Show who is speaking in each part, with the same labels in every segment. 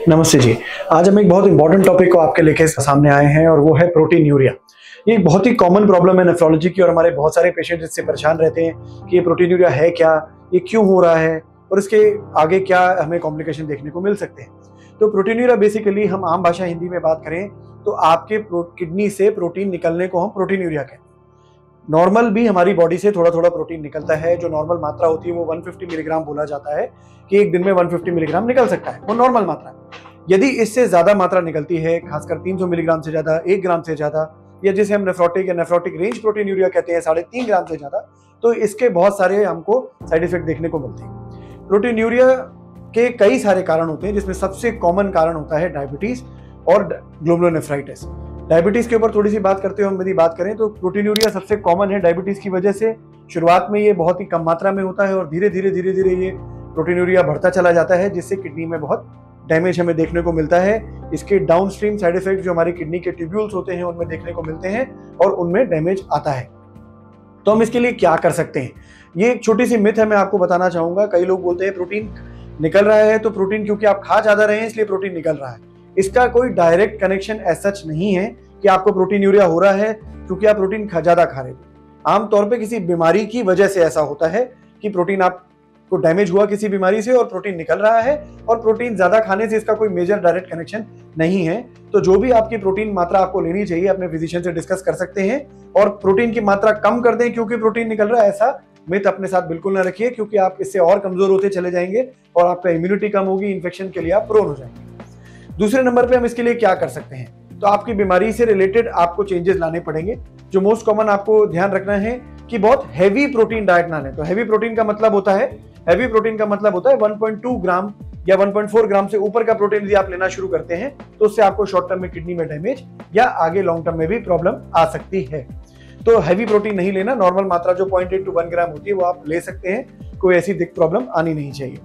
Speaker 1: नमस्ते जी। आज हम एक बहुत इंपॉर्टेंट टॉपिक को आपके लेके सामने आए हैं और वो है प्रोटीनयूरिया। ये एक बहुत ही कॉमन प्रॉब्लम है नेफ्रोलॉजी की और हमारे बहुत सारे पेशेंट इससे परेशान रहते हैं कि ये प्रोटीनयूरिया है क्या, ये क्यों हो रहा है और इसके आगे क्या हमें कॉम्प्लिकेशन देखने को मिल सकते हैं। तो प्रोटीनयूरिया बेसिकली हम आम भाषा हिंदी में बात करें तो आपके किडनी से प्रोटीन निकलने को हम प्रोटीनयूरिया कहते हैं। नॉर्मल भी हमारी बॉडी से थोड़ा थोड़ा प्रोटीन निकलता है, जो नॉर्मल मात्रा होती है वो 150 मिलीग्राम बोला जाता है कि एक दिन में 150 मिलीग्राम निकल सकता है, वो नॉर्मल मात्रा है। यदि इससे ज्यादा मात्रा निकलती है, खासकर 300 मिलीग्राम से ज्यादा, 1 ग्राम से ज्यादा, या जिसे हम नेफ्रोटिक या नेफ्रोटिक रेंज प्रोटीनयूरिया कहते हैं 3.5 ग्राम से ज्यादा, तो इसके बहुत सारे हमको साइड इफेक्ट देखने को मिलते हैं। प्रोटीनयूरिया के कई सारे कारण होते हैं, जिसमें सबसे कॉमन कारण होता है डायबिटीज और ग्लोमेरुलोनेफ्राइटिस। डायबिटीज के ऊपर थोड़ी सी बात करते हुए हम यदि बात करें तो प्रोटीनयूरिया सबसे कॉमन है डायबिटीज की वजह से। शुरुआत में ये बहुत ही कम मात्रा में होता है और धीरे धीरे ये प्रोटीनयूरिया बढ़ता चला जाता है, जिससे किडनी में बहुत डैमेज हमें देखने को मिलता है। इसके डाउनस्ट्रीम साइड इफेक्ट जो हमारी किडनी के ट्यूब्यूल्स होते हैं उनमें देखने को मिलते हैं और उनमें डैमेज आता है। तो हम इसके लिए क्या कर सकते हैं, ये एक छोटी सी मिथ है, मैं आपको बताना चाहूंगा। कई लोग बोलते हैं प्रोटीन निकल रहा है तो प्रोटीन क्योंकि आप खा ज्यादा रहे हैं इसलिए प्रोटीन निकल रहा है। इसका कोई डायरेक्ट कनेक्शन एज सच नहीं है कि आपको प्रोटीनयूरिया हो रहा है क्योंकि आप प्रोटीन ज्यादा खा रहे थे। आमतौर पे किसी बीमारी की वजह से ऐसा होता है कि प्रोटीन आपको डैमेज हुआ किसी बीमारी से और प्रोटीन निकल रहा है, और प्रोटीन ज्यादा खाने से इसका कोई मेजर डायरेक्ट कनेक्शन नहीं है। तो जो भी आपकी प्रोटीन मात्रा आपको लेनी चाहिए अपने फिजिशियन से डिस्कस कर सकते हैं और प्रोटीन की मात्रा कम कर दें क्योंकि प्रोटीन निकल रहा है, ऐसा मिथ अपने साथ बिल्कुल ना रखिए, क्योंकि आप इससे और कमजोर होते चले जाएंगे और आपका इम्यूनिटी कम होगी, इन्फेक्शन के लिए आप प्रोन हो जाएंगे। दूसरे नंबर पे हम इसके लिए क्या कर सकते हैं, तो आपकी बीमारी से रिलेटेड आपको चेंजेस लाने पड़ेंगे। जो मोस्ट कॉमन आपको ध्यान रखना है कि बहुत हैवी प्रोटीन डाइट ना लें। तो हैवी प्रोटीन का मतलब होता है 1.2 ग्राम या 1.4 ग्राम से ऊपर का प्रोटीन यदि आप लेना शुरू करते हैं तो उससे आपको शॉर्ट टर्म में किडनी में डैमेज या आगे लॉन्ग टर्म में भी प्रॉब्लम आ सकती है। तो हैवी प्रोटीन नहीं लेना, नॉर्मल मात्रा जो 0.8 to 1 ग्राम होती है वो आप ले सकते हैं, कोई ऐसी प्रॉब्लम आनी नहीं चाहिए।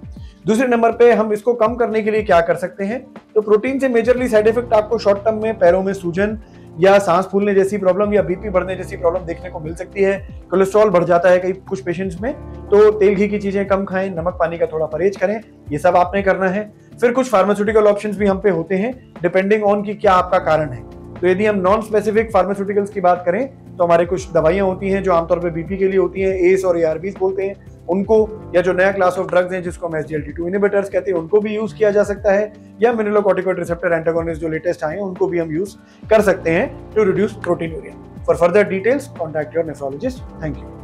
Speaker 1: दूसरे नंबर पे हम इसको कम करने के लिए क्या कर सकते हैं, तो प्रोटीन से मेजरली साइड इफेक्ट आपको शॉर्ट टर्म में पैरों में सूजन या सांस फूलने जैसी प्रॉब्लम या बीपी बढ़ने जैसी प्रॉब्लम देखने को मिल सकती है। कोलेस्ट्रॉल बढ़ जाता है कुछ पेशेंट्स में, तो तेल घी की चीजें कम खाएं, नमक पानी का थोड़ा परहेज करें, ये सब आपने करना है। फिर कुछ फार्मास्यूटिकल ऑप्शंस भी हम पे होते हैं डिपेंडिंग ऑन कि क्या आपका कारण है। तो यदि हम नॉन स्पेसिफिक फार्मास्यूटिकल्स की बात करें तो हमारे कुछ दवाइयां होती हैं जो आमतौर पर बीपी के लिए होती हैं, एस और एआरबीज बोलते हैं उनको, या जो नया क्लास ऑफ ड्रग्स हैं जिसको हम SGLT2 इनहिबिटर्स कहते हैं उनको भी यूज किया जा सकता है, या मिनरलोकॉर्टिकॉइड रिसेप्टर एंटागोनिस्ट जो लेटेस्ट आए हैं उनको भी हम यूज कर सकते हैं to reduce proteinuria. For further details contact your nephrologist. Thank you.